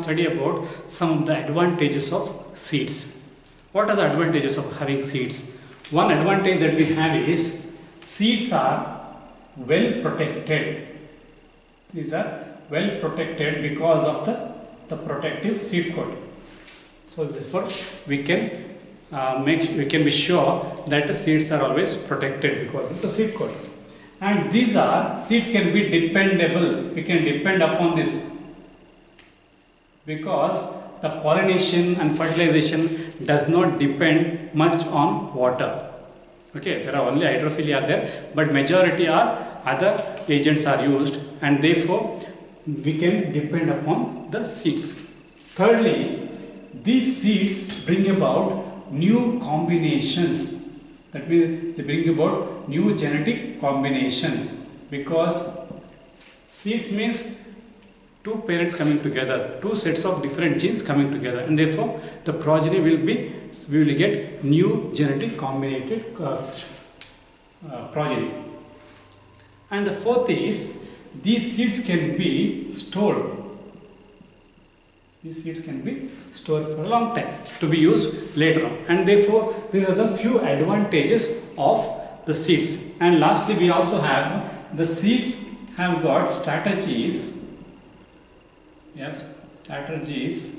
study about some of the advantages of seeds. What are the advantages of having seeds? One advantage that we have is seeds are well protected. These are well protected because of the protective seed coat. So therefore we can be sure that the seeds are always protected because of the seed coat. And these are seeds can be dependable. We can depend upon this because the pollination and fertilization does not depend much on water. Okay, there are only hydrophilia there, but majority are other agents are used, and therefore we can depend upon the seeds. Thirdly, these seeds bring about new combinations. That means they bring about new genetic combinations, because seeds means two parents coming together, two sets of different genes coming together, and therefore the progeny we will get new genetic combinated progeny. And the fourth is these seeds can be stored. These seeds can be stored for a long time to be used later on, and therefore these are the few advantages of the seeds. And lastly, we also have the seeds have got strategies. Yes, strategies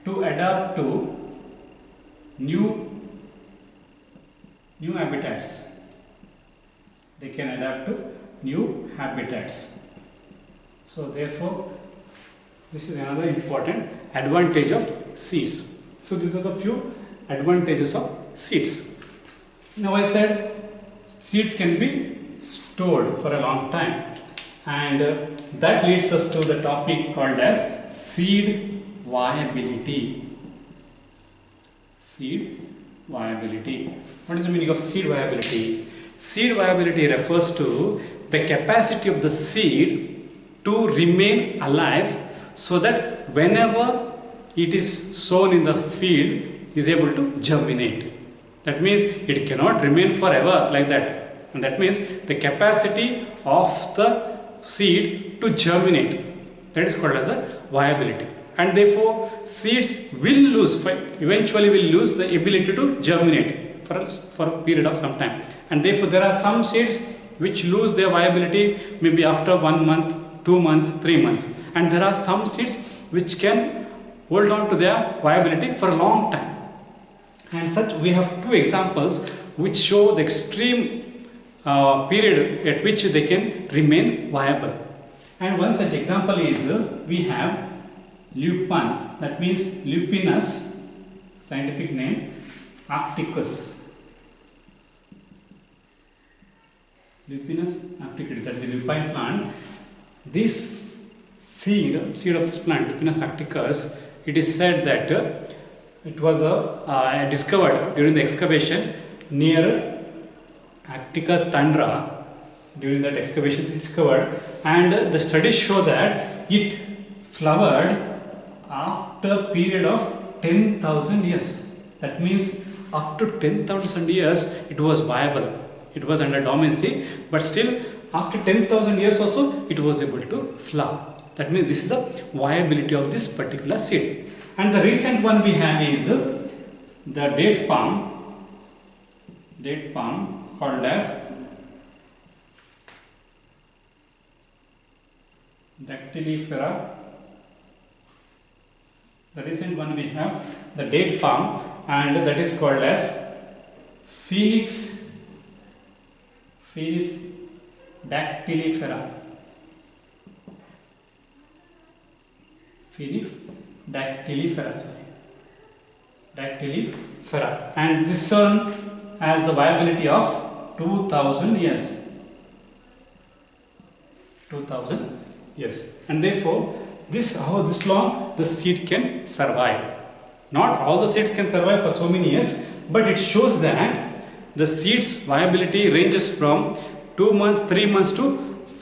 to adapt to new habitats. They can adapt to new habitats. So therefore, this is another important advantage of seeds. So these are the few advantages of seeds. Now I said seeds can be stored for a long time, and that leads us to the topic called as seed viability. Seed viability. What is the meaning of seed viability? Seed viability refers to the capacity of the seed to remain alive, so that whenever it is sown in the field is able to germinate. That means it cannot remain forever like that, and that means the capacity of the seed to germinate, that is called as a viability. And therefore seeds will eventually lose the ability to germinate for a period of some time, and therefore there are some seeds which lose their viability maybe after 1 month, 2 months, 3 months, and there are some seeds which can hold on to their viability for a long time. And such we have two examples which show the extreme period at which they can remain viable. And one such example is we have lupin, that means Lupinus, scientific name arcticus. Lupinus arcticus, that is the lupine plant. This seed of this plant, Lupinus arcticus, it is said that it was discovered during the excavation near Arcticus tundra. During that excavation it discovered, and the studies show that it flowered after a period of 10,000 years. That means up to 10,000 years it was viable. It was under dormancy, but still after 10,000 years also it was able to flower. That means this is the viability of this particular seed. And the recent one we have is the date palm called as Dactylifera. The recent one we have the date palm, and that is called as Phoenix dactylifera. Phoenix dactylifera, dactylifera, and this one has the viability of 2000 years. 2000 years, and therefore this long the seed can survive. Not all the seeds can survive for so many years, but it shows that the seed's viability ranges from 2 months, 3 months to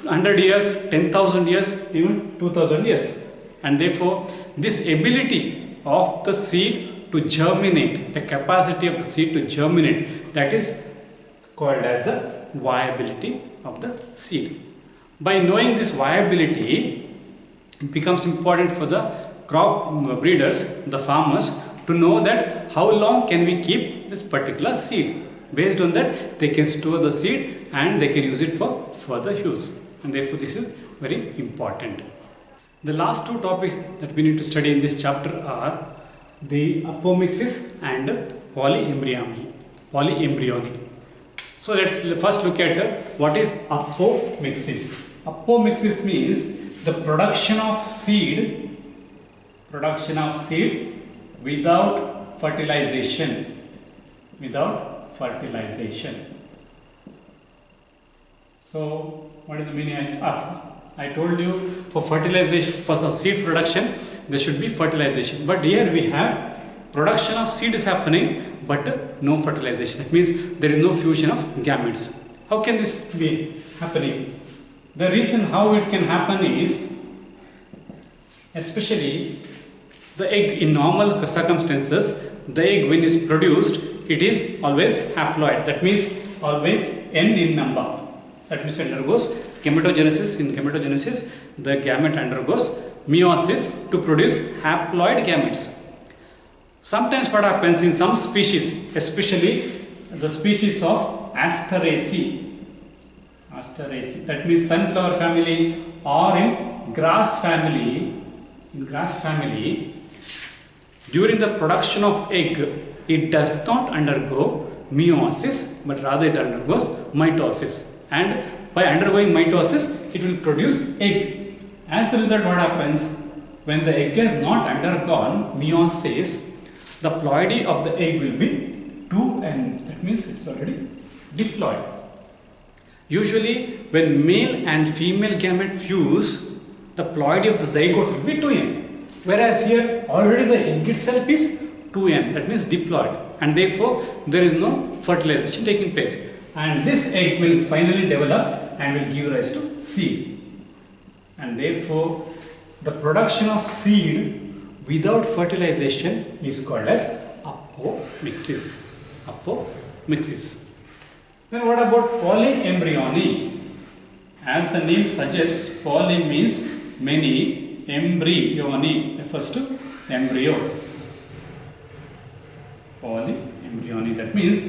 100 years, 10,000 years, even 2000 years. And therefore this ability of the seed to germinate, the capacity of the seed to germinate, that is called as the viability of the seed. By knowing this viability, it becomes important for the crop breeders, the farmers, to know that how long can we keep this particular seed. Based on that, they can store the seed and they can use it for further use. And therefore, this is very important. The last two topics that we need to study in this chapter are the apomixis and polyembryony. So let's first look at what is apomixis. Apomixis means the production of seed without fertilization. So what is the meaning? I told you, for fertilization, for some seed production, there should be fertilization. But here we have production of seed is happening, but no fertilization. That means there is no fusion of gametes. How can this be happening? The reason how it can happen is, especially the egg in normal circumstances, the egg when is produced, it is always haploid. That means always n in number. That means it undergoes gametogenesis. In gametogenesis, the gamete undergoes meiosis to produce haploid gametes. Sometimes what happens in some species, especially the species of Asteraceae, that means sunflower family, or in grass family, during the production of egg, it does not undergo meiosis, but rather it undergoes mitosis. And by undergoing mitosis, it will produce egg. As a result, what happens when the egg has not undergone meiosis, the ploidy of the egg will be 2n. That means it's already diploid. Usually, when male and female gamete fuse, the ploidy of the zygote will be 2n. Whereas here, already the egg itself is 2n. That means diploid. And therefore, there is no fertilization taking place. And this egg will finally develop and will give rise to seed. And therefore, the production of seed without fertilization is called as apomixis. Then what about polyembryony? As the name suggests, poly means many, embryony refers to embryo. Polyembryony, that means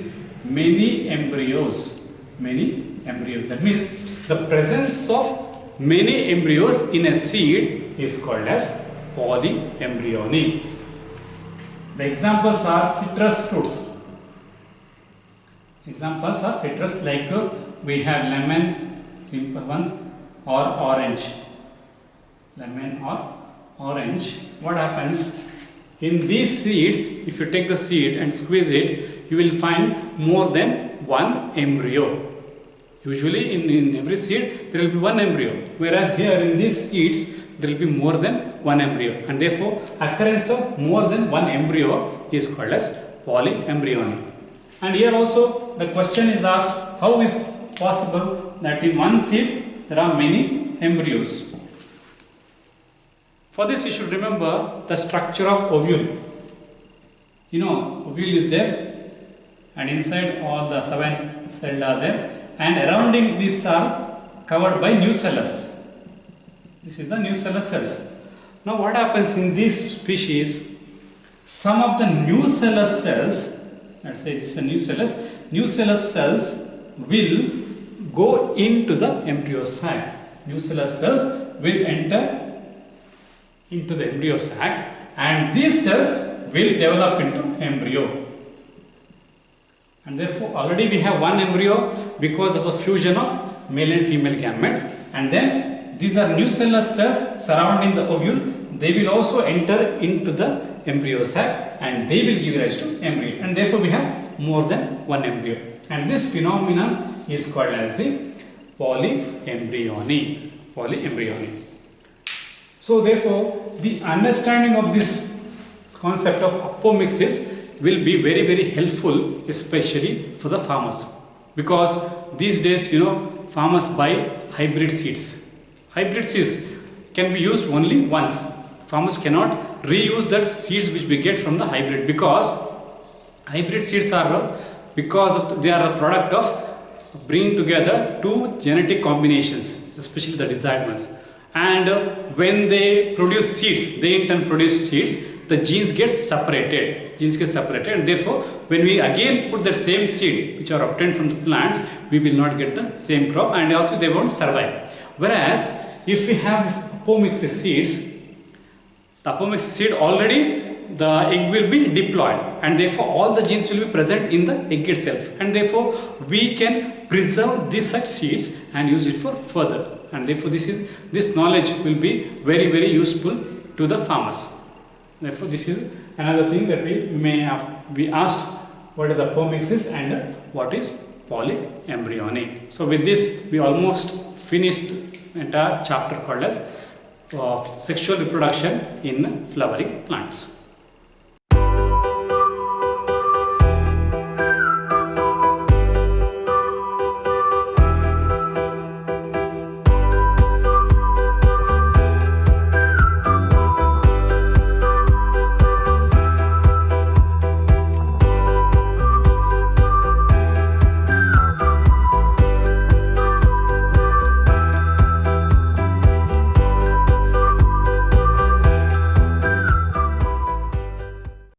many embryos. That means the presence of many embryos in a seed is called as polyembryony. The examples are citrus fruits. Examples are citrus, like we have lemon, simple ones, or orange. Lemon or orange. What happens in these seeds? If you take the seed and squeeze it, you will find more than one embryo. Usually in every seed there will be one embryo, whereas here in these seeds there will be more than one embryo, and therefore occurrence of more than one embryo is called as polyembryony. And here also the question is asked, how is possible that in one seed there are many embryos? For this you should remember the structure of ovule. Ovule is there, and inside all the 7 cells are there, and surrounding these are covered by nucellus. This is the nucellus cells. Now what happens in this species? Some of the nucellus cells, let's say this is a nucellus cells will go into the embryo sac. Nucellus cells will enter into the embryo sac, and these cells will develop into embryo. And therefore already we have one embryo because of the fusion of male and female gamete, and then these are nucellus cells surrounding the ovule. They will also enter into the embryo sac and they will give rise to embryo, and therefore we have more than one embryo, and this phenomenon is called as the polyembryony. So therefore the understanding of this concept of apomixis will be very, very helpful, especially for the farmers, because these days farmers buy hybrid seeds. Hybrid seeds can be used only once. Farmers cannot reuse that seeds which we get from the hybrid, because hybrid seeds are they are a product of bringing together two genetic combinations, especially the desired ones. and when they produce seeds, they in turn produce seeds, the genes get separated, and therefore when we again put that same seed which are obtained from the plants, we will not get the same crop, and also they won't survive. Whereas if we have this apomixed seeds, the apomixed seed already the egg will be diploid, and therefore all the genes will be present in the egg itself, and therefore we can preserve these such seeds and use it for further, and therefore this knowledge will be very, very useful to the farmers. Therefore this is another thing that we may have be asked, what is apomixis and what is polyembryonic. So with this we almost finished entire chapter called as sexual reproduction in flowering plants.